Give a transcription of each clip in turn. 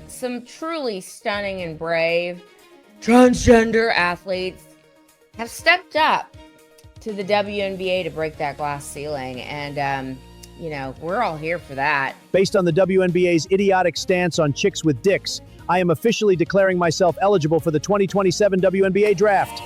Some truly stunning and brave transgender athletes have stepped up to the WNBA to break that glass ceiling. And, we're all here for that. Based on the WNBA's idiotic stance on chicks with dicks, I am officially declaring myself eligible for the 2027 WNBA draft.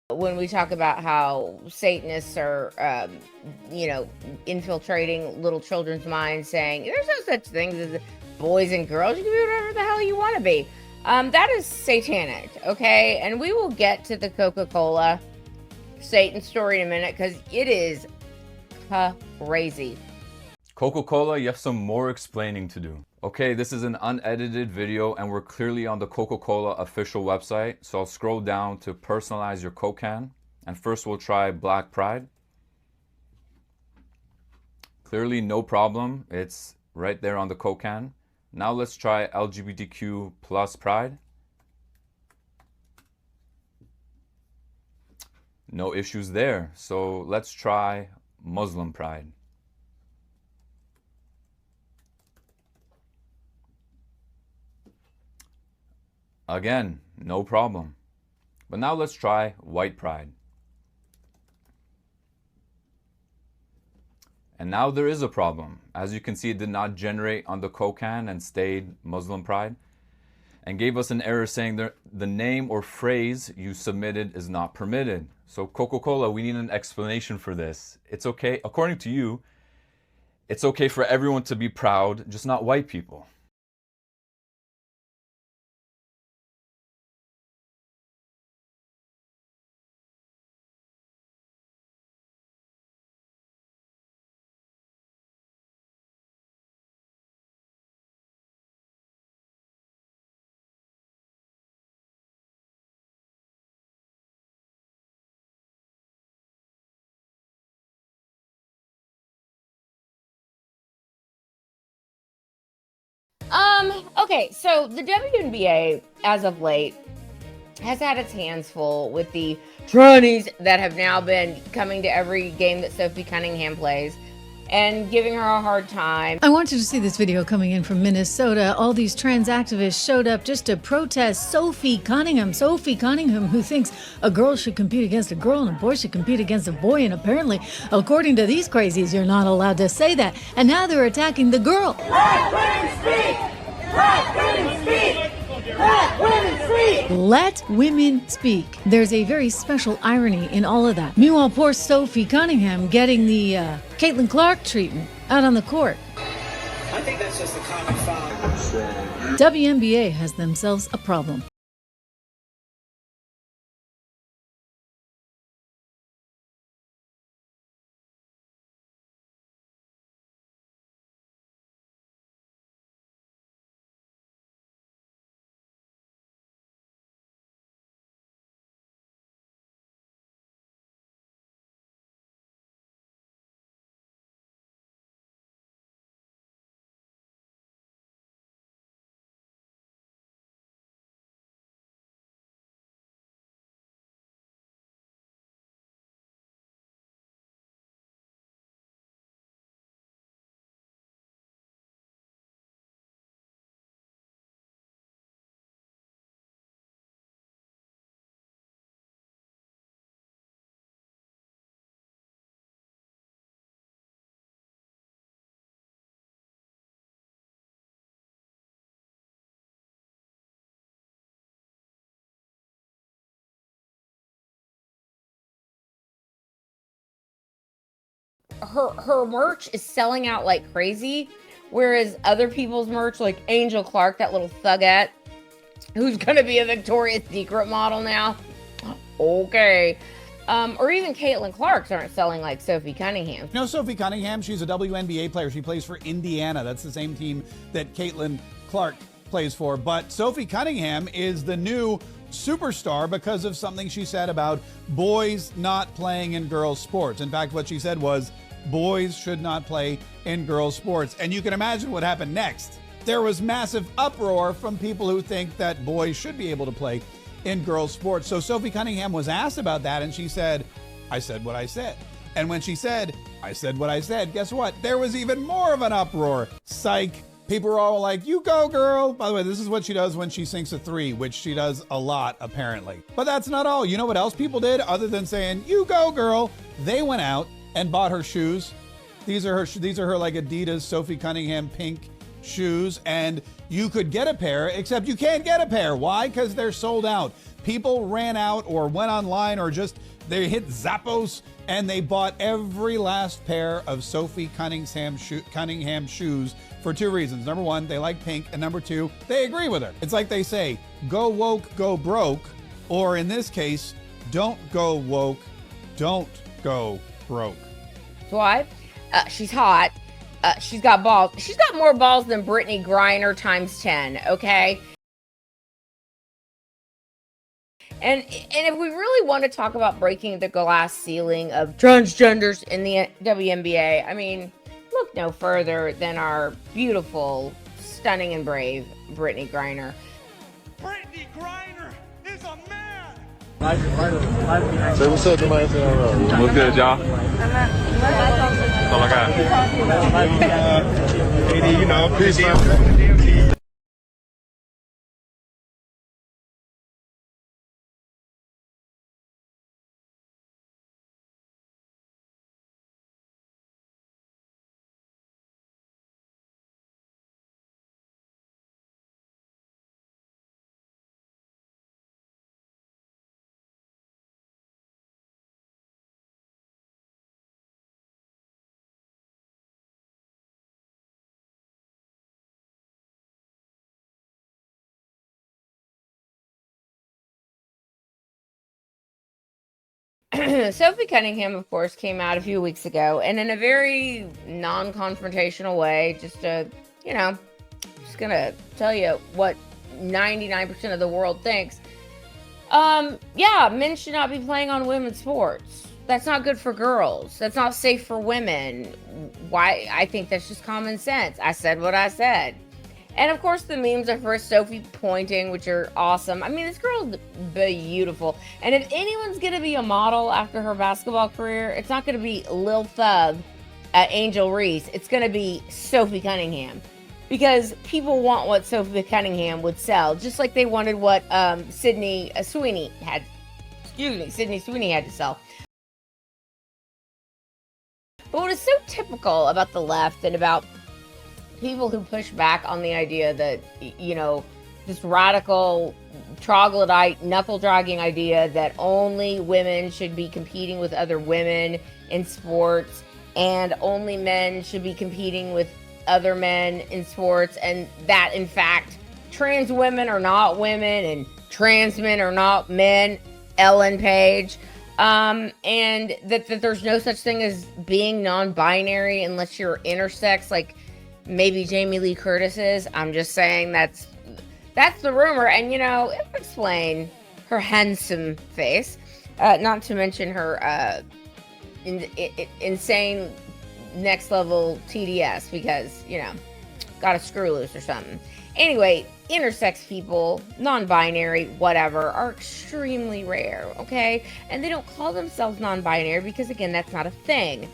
When we talk about how Satanists are, infiltrating little children's minds, saying there's no such thing as boys and girls, you can be whatever the hell you want to be. That is satanic, okay? And we will get to the Coca-Cola Satan story in a minute because it is crazy. Coca-Cola, you have some more explaining to do. Okay, this is an unedited video and we're clearly on the Coca-Cola official website. So I'll scroll down to personalize your Coke can. And first we'll try Black Pride. Clearly no problem. It's right there on the Coke can. Now let's try LGBTQ plus Pride. No issues there. So let's try Muslim Pride. Again, no problem. But now let's try White Pride. And now there is a problem. As you can see, it did not generate on the Coke can and stayed Muslim Pride. And gave us an error saying that the name or phrase you submitted is not permitted. So Coca-Cola, we need an explanation for this. It's okay, according to you, it's okay for everyone to be proud, just not white people. Okay, so the WNBA, as of late, has had its hands full with the trannies that have now been coming to every game that Sophie Cunningham plays and giving her a hard time. I want you to see this video coming in from Minnesota. All these trans activists showed up just to protest Sophie Cunningham. Sophie Cunningham, who thinks a girl should compete against a girl and a boy should compete against a boy. And apparently, according to these crazies, you're not allowed to say that. And now they're attacking the girl. Let women speak! Let women speak! Let women speak! Let women speak. There's a very special irony in all of that. Meanwhile, poor Sophie Cunningham getting the Caitlin Clark treatment out on the court. I think that's just a common foul. WNBA has themselves a problem. Her merch is selling out like crazy, whereas other people's merch, like Angel Clark, that little thugette, who's gonna be a Victoria's Secret model now. Okay, or even Caitlin Clark's aren't selling like Sophie Cunningham. You know Sophie Cunningham? She's a WNBA player. She plays for Indiana. That's the same team that Caitlin Clark plays for. But Sophie Cunningham is the new superstar because of something she said about boys not playing in girls' sports. In fact, what she said was, boys should not play in girls' sports. And you can imagine what happened next. There was massive uproar from people who think that boys should be able to play in girls' sports. So Sophie Cunningham was asked about that, and she said, I said what I said. And when she said, I said what I said, guess what? There was even more of an uproar. Psych. People were all like, you go, girl. By the way, this is what she does when she sinks a three, which she does a lot, apparently. But that's not all. You know what else people did other than saying, you go, girl? They went out and bought her shoes. These are her like Adidas Sophie Cunningham pink shoes, and you could get a pair, except you can't get a pair. Why? Because they're sold out. People ran out or went online or just they hit Zappos and they bought every last pair of Sophie Cunningham shoes for two reasons. Number one, they like pink, and number two, they agree with her. It's like they say, go woke, go broke, or in this case, don't go woke, don't go broke. Why? She's hot. She's got balls. She's got more balls than Brittany Griner times 10, okay? And if we really want to talk about breaking the glass ceiling of transgenders in the WNBA, I mean, look no further than our beautiful, stunning, and brave Brittany Griner. Brittany Griner is a man! Say what's up to my Instagram. What's good, y'all? That's all I got. You know, peace, man. Sophie Cunningham, of course, came out a few weeks ago, and in a very non-confrontational way, just gonna tell you what 99% of the world thinks. Yeah, men should not be playing on women's sports. That's not good for girls. That's not safe for women. Why? I think that's just common sense. I said what I said. And of course, the memes are for Sophie pointing, which are awesome. I mean, this girl's beautiful. And if anyone's going to be a model after her basketball career, it's not going to be Lil Thug at Angel Reese. It's going to be Sophie Cunningham. Because people want what Sophie Cunningham would sell, just like they wanted what Sydney Sweeney had to sell. But what is so typical about the left and about people who push back on the idea that, this radical, troglodyte, knuckle-dragging idea that only women should be competing with other women in sports and only men should be competing with other men in sports, and that, in fact, trans women are not women and trans men are not men, Ellen Page, and that there's no such thing as being non-binary unless you're intersex, like maybe Jamie Lee Curtis is. I'm just saying that's the rumor. And, it would explain her handsome face, not to mention her insane next level TDS because, got a screw loose or something. Anyway, intersex people, non-binary, whatever, are extremely rare, okay? And they don't call themselves non-binary because, again, that's not a thing.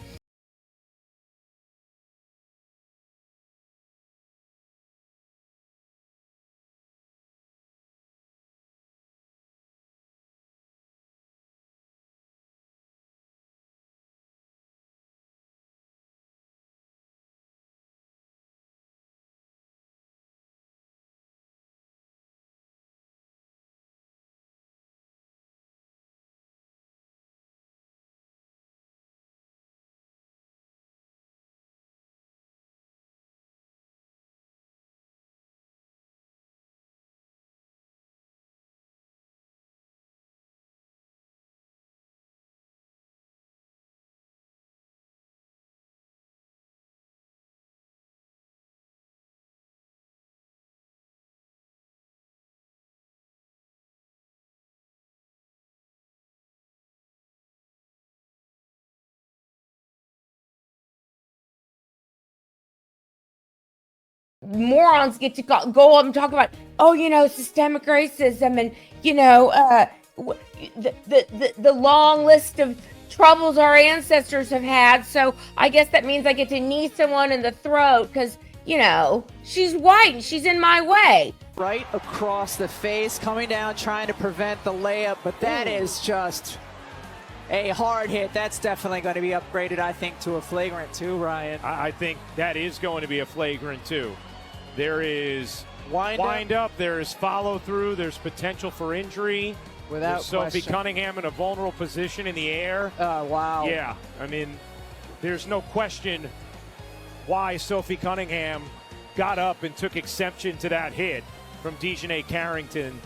morons get to go up and talk about, oh, systemic racism and, the long list of troubles our ancestors have had. So I guess that means I get to knee someone in the throat because, she's white and she's in my way. Right across the face, coming down, trying to prevent the layup, but that is just a hard hit. That's definitely going to be upgraded, I think, to a flagrant 2, Ryan. I think that is going to be a flagrant 2. There is wind up, there is follow through, there's potential for injury. Without Sophie question. Cunningham in a vulnerable position in the air. Wow. Yeah, I mean, there's no question why Sophie Cunningham got up and took exception to that hit from Dejanay Carrington.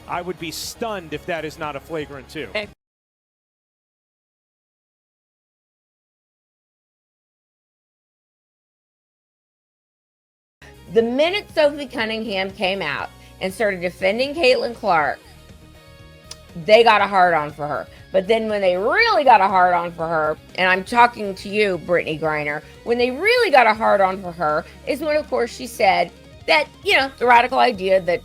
I would be stunned if that is not a flagrant 2. The minute Sophie Cunningham came out and started defending Caitlin Clark, they got a hard-on for her. But then when they really got a hard-on for her, and I'm talking to you, Brittany Griner, when they really got a hard-on for her is when, of course, she said that, the radical idea that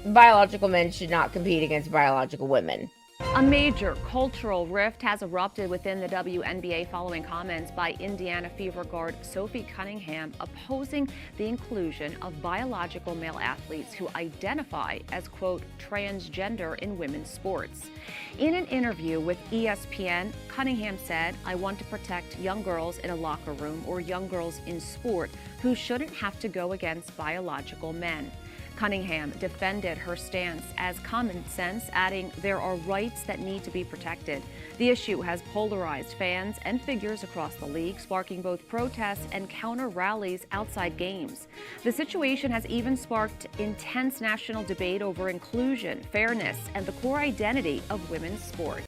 biological men should not compete against biological women. A major cultural rift has erupted within the WNBA following comments by Indiana Fever guard Sophie Cunningham opposing the inclusion of biological male athletes who identify as, quote, transgender in women's sports. In an interview with ESPN, Cunningham said, "I want to protect young girls in a locker room or young girls in sport who shouldn't have to go against biological men." Cunningham defended her stance as common sense, adding, "There are rights that need to be protected." The issue has polarized fans and figures across the league, sparking both protests and counter rallies outside games. The situation has even sparked intense national debate over inclusion, fairness, and the core identity of women's sport.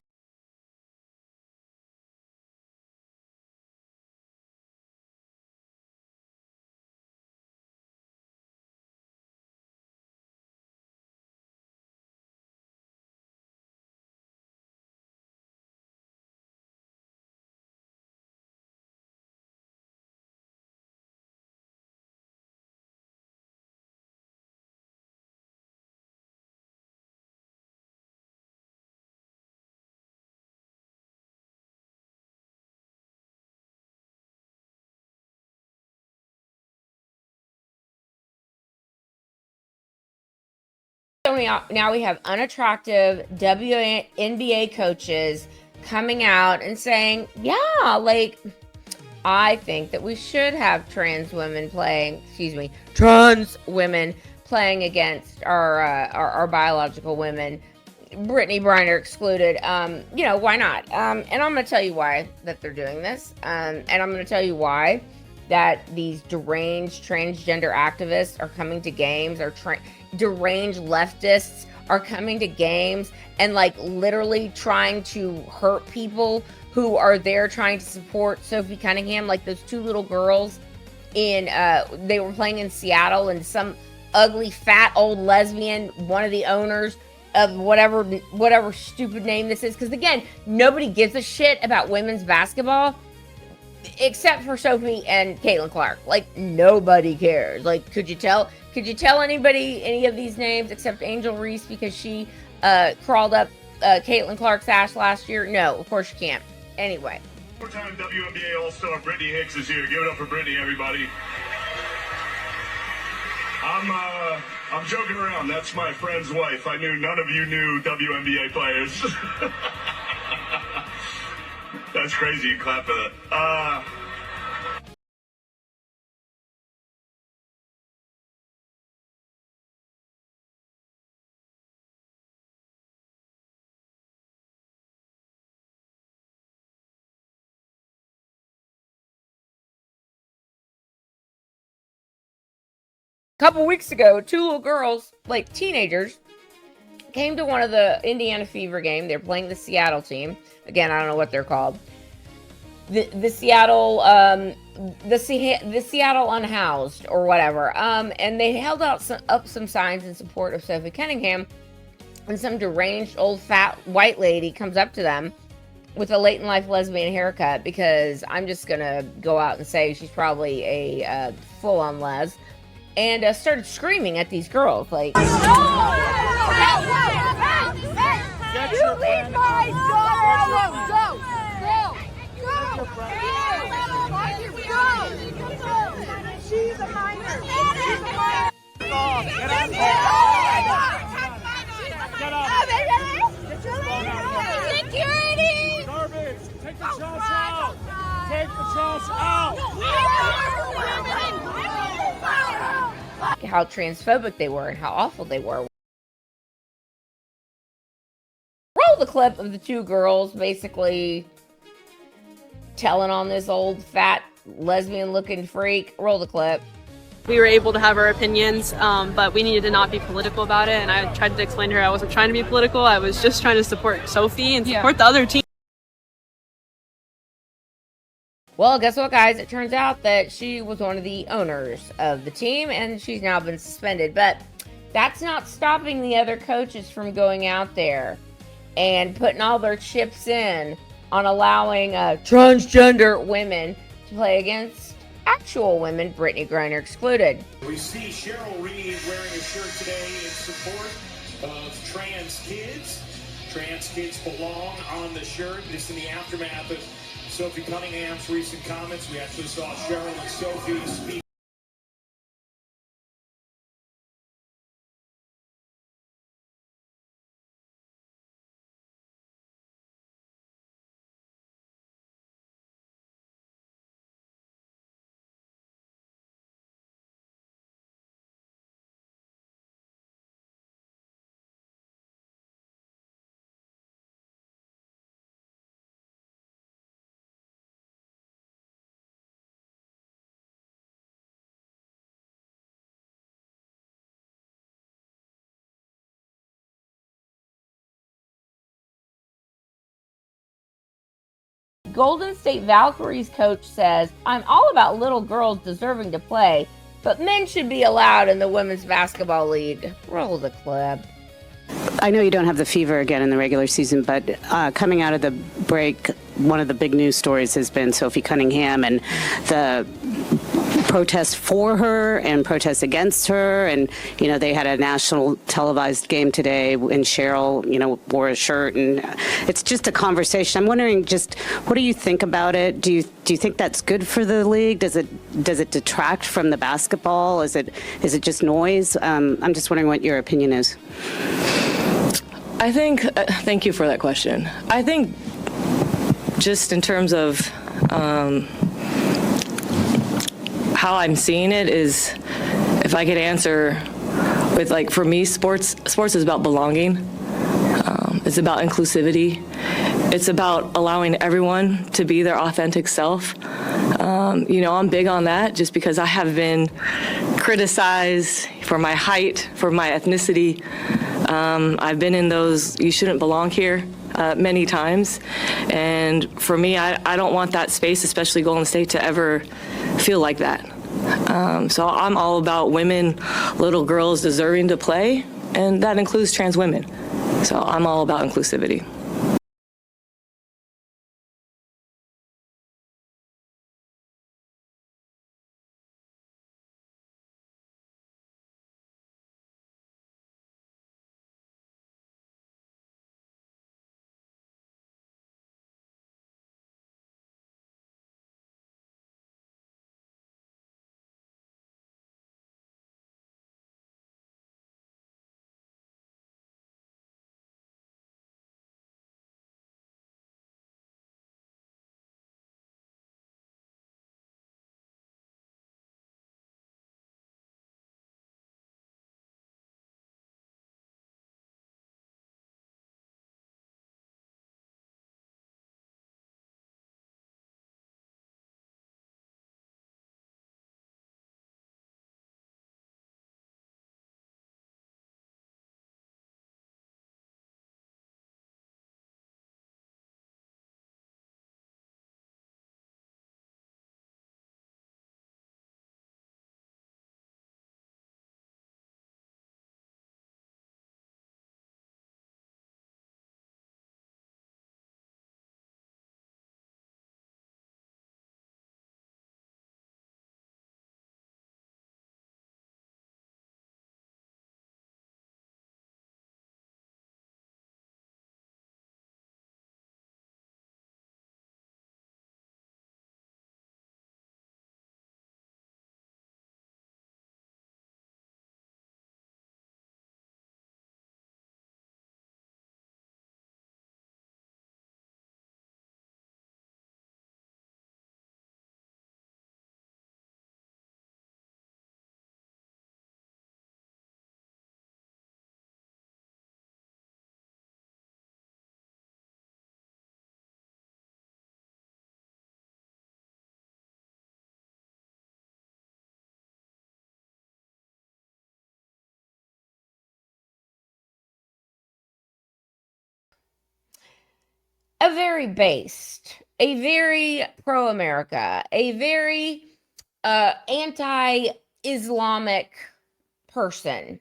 Now we have unattractive WNBA coaches coming out and saying, I think that we should have trans women playing against our biological women, Brittany Griner excluded. Why not? And I'm going to tell you why that they're doing this. And I'm going to tell you why that these deranged transgender activists are coming to games, or deranged leftists are coming to games and literally trying to hurt people who are there trying to support Sophie Cunningham, like those 2 little girls they were playing in Seattle, and some ugly fat old lesbian, one of the owners of whatever stupid name this is, because again, nobody gives a shit about women's basketball except for Sophie and Caitlin Clark. Nobody cares. Could you tell anybody any of these names except Angel Reese because she crawled up Caitlin Clark's ass last year? No, of course you can't. Anyway. Four-time WNBA All-Star Brittany Hicks is here. Give it up for Brittany, everybody. I'm joking around. That's my friend's wife. I knew none of you knew WNBA players. That's crazy. Clap for that. Couple weeks ago, 2 little girls, teenagers, came to one of the Indiana Fever game. They're playing the Seattle team. Again, I don't know what they're called. The Seattle Unhoused or whatever. And they held up some signs in support of Sophie Cunningham, and some deranged old fat white lady comes up to them with a late in life lesbian haircut, because I'm just gonna go out and say she's probably a full-on les. and started screaming at these girls like, You leave my daughter alone! Go! Go! She's a minor! She's a minor! Get out of Security! Garbage! Take the shots out! Take the shots out! how transphobic they were and how awful they were. Roll the clip of the two girls basically telling on this old fat lesbian looking freak. Roll the clip. We were able to have our opinions, but we needed to not be political about it. And I tried to explain to her I wasn't trying to be political. I was just trying to support Sophie and support the other team. Well, guess what, guys? It turns out that she was one of the owners of the team, and she's now been suspended. But that's not stopping the other coaches from going out there and putting all their chips in on allowing transgender women to play against actual women, Brittany Griner excluded. We see Cheryl Reed wearing a shirt today in support of trans kids. Trans kids belong on the shirt. This in the aftermath of Sophie Cunningham's recent comments. We actually saw Cheryl and Sophie speak. Golden State Valkyries coach says, I'm all about little girls deserving to play, but men should be allowed in the women's basketball league. Roll the clip. I know you don't have the fever again in the regular season, but coming out of the break, one of the big news stories has been Sophie Cunningham and the protests for her and protests against her. And, you know, they had a national televised game today and Cheryl, you know, wore a shirt, and it's just a conversation. I'm wondering, just what do you think about it? Do you think that's good for the league? Does it detract from the basketball? Is it just noise? I'm just wondering what your opinion is. I think, thank you for that question. I think just in terms of how I'm seeing it is, if I could answer with, like, for me, sports is about belonging. It's about inclusivity. It's about allowing everyone to be their authentic self. You know, I'm big on that just because I have been criticized for my height, for my ethnicity. I've been in those "you shouldn't belong here" many times. And for me, I don't want that space, especially Golden State, to ever feel like that. So I'm all about women, little girls deserving to play, and that includes trans women. So I'm all about inclusivity. a very based, a very pro-America, a very anti-Islamic person.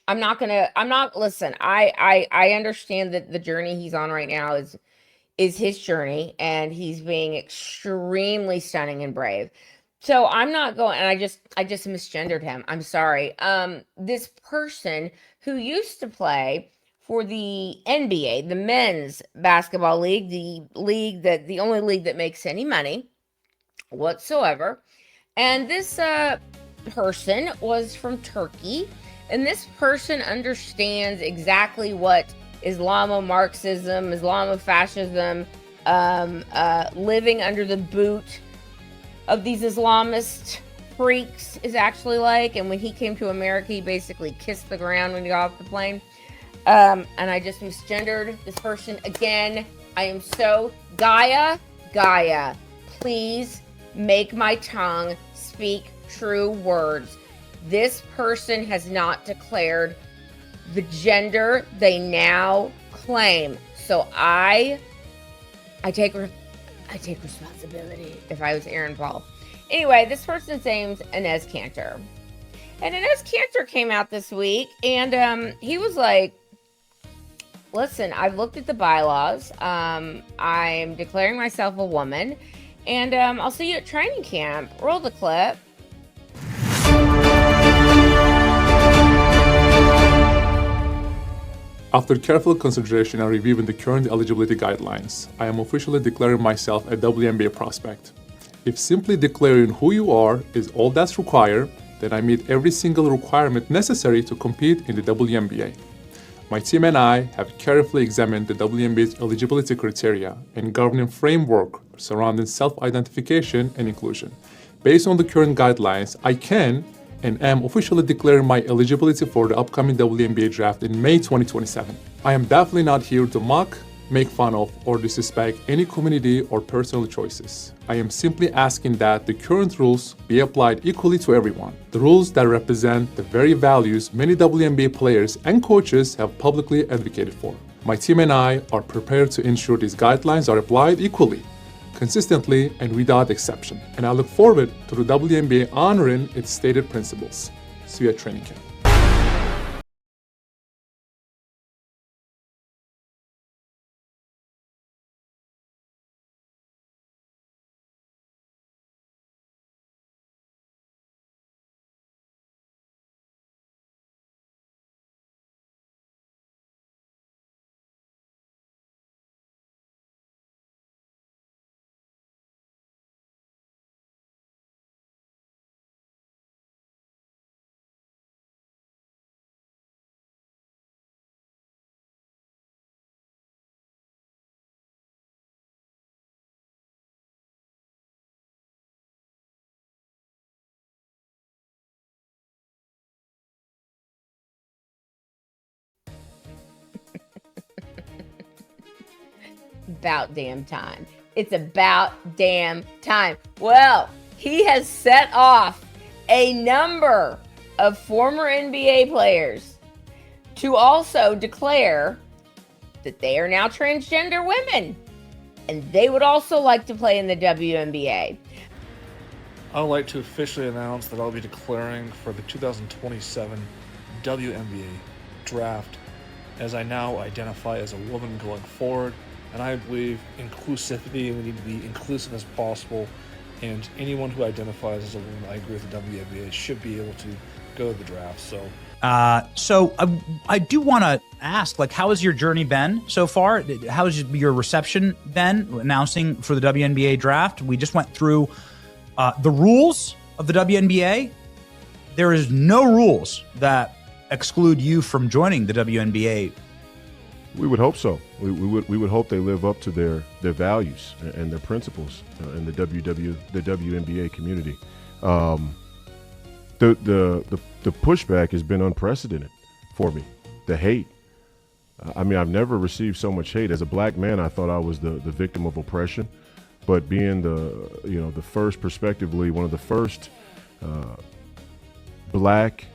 Listen, I understand that the journey he's on right now is his journey, and he's being extremely stunning and brave. So I'm not going, and I just misgendered him. I'm sorry. This person who used to play for the NBA, the men's basketball league, the only league that makes any money whatsoever. And this person was from Turkey, and this person understands exactly what Islamo-Marxism, Islamo-fascism, living under the boot of these Islamist freaks is actually like. And when he came to America, he basically kissed the ground when he got off the plane. And I just misgendered this person again. I am so Gaia, please make my tongue speak true words. This person has not declared the gender they now claim. So I take responsibility if I was Aaron Paul. Anyway, this person's name's Inez Cantor. And Inez Cantor came out this week, and he was like, listen, I've looked at the bylaws. I'm declaring myself a woman, and I'll see you at training camp. Roll the clip. After careful consideration and reviewing the current eligibility guidelines, I am officially declaring myself a WNBA prospect. If simply declaring who you are is all that's required, then I meet every single requirement necessary to compete in the WNBA. My team and I have carefully examined the WNBA's eligibility criteria and governing framework surrounding self-identification and inclusion. Based on the current guidelines, I can and am officially declaring my eligibility for the upcoming WNBA draft in May 2027. I am definitely not here to mock, make fun of, or disrespect any community or personal choices. I am simply asking that the current rules be applied equally to everyone. The rules that represent the very values many WNBA players and coaches have publicly advocated for. My team and I are prepared to ensure these guidelines are applied equally, consistently, and without exception. And I look forward to the WNBA honoring its stated principles. See you at training camp. About damn time. It's about damn time. Well, he has set off a number of former NBA players to also declare that they are now transgender women, and they would also like to play in the WNBA. I would like to officially announce that I'll be declaring for the 2027 WNBA draft, as I now identify as a woman going forward. And I believe inclusivity, we need to be inclusive as possible, and anyone who identifies as a woman, I agree with the WNBA, should be able to go to the draft. So I do want to ask, like, how has your journey been so far? How has your reception been announcing for the WNBA draft? We just went through the rules of the WNBA. There is no rules that exclude you from joining the WNBA. We would hope so. We would hope they live up to their values and their principles in the WNBA community. The pushback has been unprecedented for me. The hate. I mean, I've never received so much hate. As a black man, I thought I was the victim of oppression, but being the first, prospectively, one of the first black,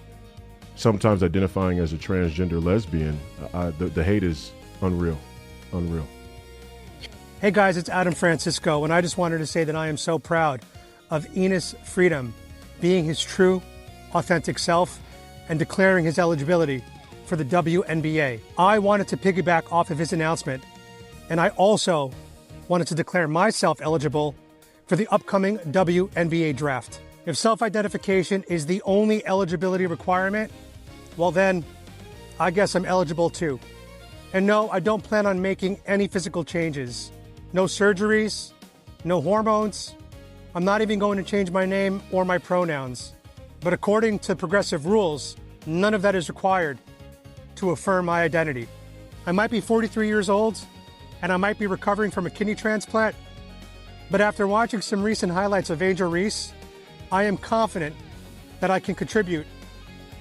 sometimes identifying as a transgender lesbian, the hate is unreal. Hey guys, it's Adam Francisco, and I just wanted to say that I am so proud of Enes Freedom being his true, authentic self and declaring his eligibility for the WNBA. I wanted to piggyback off of his announcement, and I also wanted to declare myself eligible for the upcoming WNBA draft. If self-identification is the only eligibility requirement, well then, I guess I'm eligible too. And no, I don't plan on making any physical changes. No surgeries, no hormones. I'm not even going to change my name or my pronouns. But according to progressive rules, none of that is required to affirm my identity. I might be 43 years old, and I might be recovering from a kidney transplant, but after watching some recent highlights of Angel Reese, I am confident that I can contribute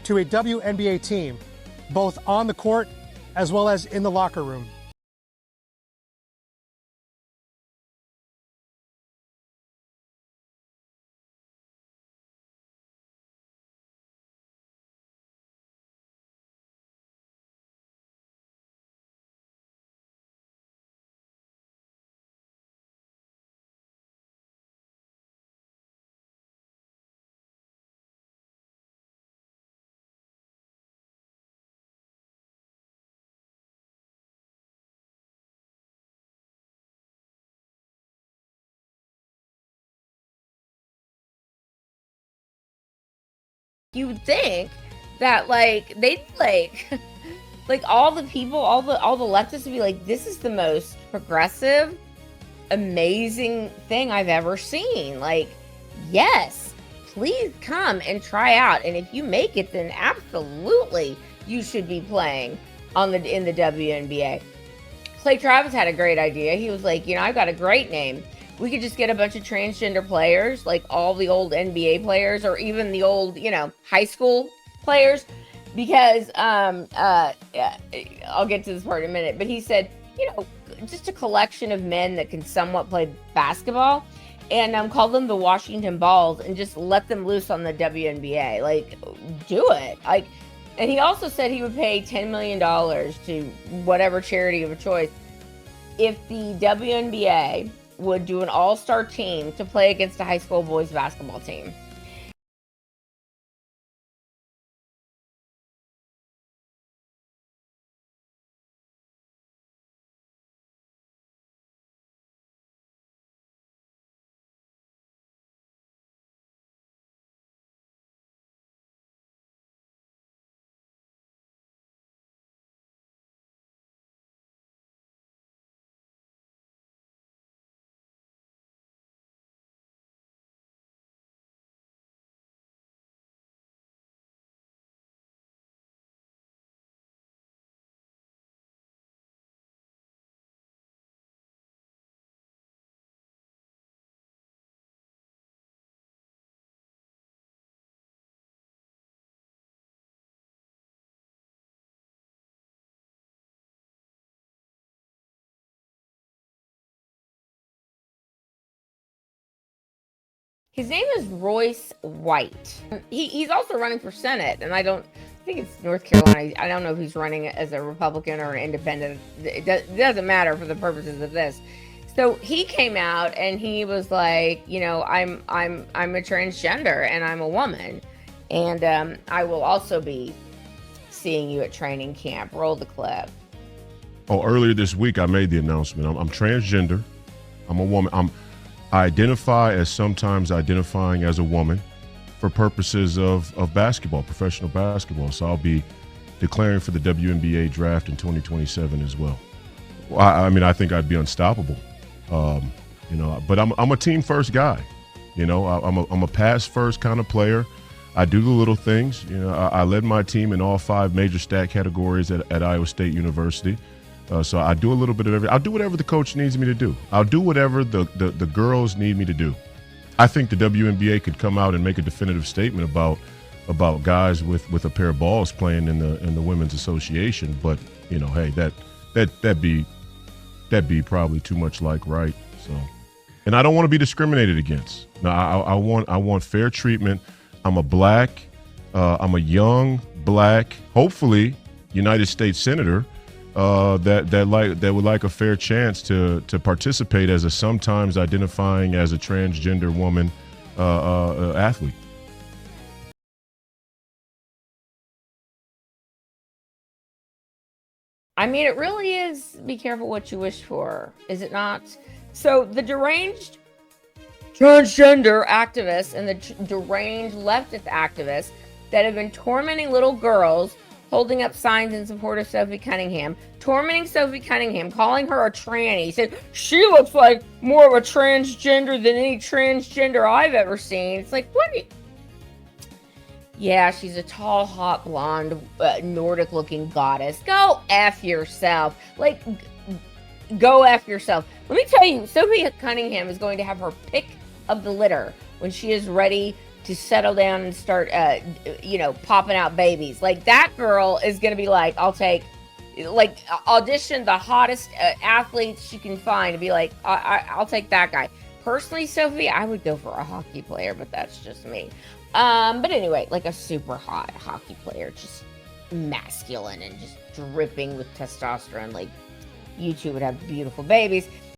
to a WNBA team, both on the court as well as in the locker room. You would think that they'd all the people, all the leftists would be like, this is the most progressive, amazing thing I've ever seen. Like, yes, please come and try out. And if you make it, then absolutely you should be playing in the WNBA. Clay Travis had a great idea. He was like, I've got a great name. We could just get a bunch of transgender players, like all the old NBA players or even the old, high school players, because I'll get to this part in a minute. But he said, just a collection of men that can somewhat play basketball, and call them the Washington Balls, and just let them loose on the WNBA. Like, do it. And he also said he would pay $10 million to whatever charity of a choice if the WNBA would do an all-star team to play against a high school boys basketball team. His name is Royce White. He's also running for Senate, and I think it's North Carolina. I don't know if he's running as a Republican or an independent. It doesn't matter for the purposes of this. So he came out and he was like, I'm a transgender and I'm a woman, and I will also be seeing you at training camp. Roll the clip. Oh, earlier this week I made the announcement. I'm transgender. I'm a woman. I identify as sometimes identifying as a woman for purposes of basketball, professional basketball. So I'll be declaring for the WNBA draft in 2027 as well. I think I'd be unstoppable, but I'm a team first guy. I'm a pass first kind of player. I do the little things. I led my team in all 5 major stat categories at Iowa State University. So I do a little bit of everything. I'll do whatever the coach needs me to do. I'll do whatever the girls need me to do. I think the WNBA could come out and make a definitive statement about guys with a pair of balls playing in the women's association. But hey, that'd be probably too much like right. So, and I don't want to be discriminated against. No, I want fair treatment. I'm a young black, hopefully United States Senator. that would like a fair chance to participate as a sometimes identifying as a transgender woman athlete. I mean, it really is be careful what you wish for, is it not? So the deranged transgender activists and the deranged leftist activists that have been tormenting little girls, holding up signs in support of Sophie Cunningham, tormenting Sophie Cunningham, calling her a tranny, said she looks like more of a transgender than any transgender I've ever seen. It's like, what? Yeah, she's a tall, hot, blonde, Nordic-looking goddess. Go F yourself. Like, go F yourself. Let me tell you, Sophie Cunningham is going to have her pick of the litter when she is ready to settle down and start, popping out babies. Like, that girl is going to be like, audition the hottest athletes she can find and be like, I'll take that guy. Personally, Sophie, I would go for a hockey player, but that's just me. But anyway, like a super hot hockey player, just masculine and just dripping with testosterone. Like, you two would have beautiful babies.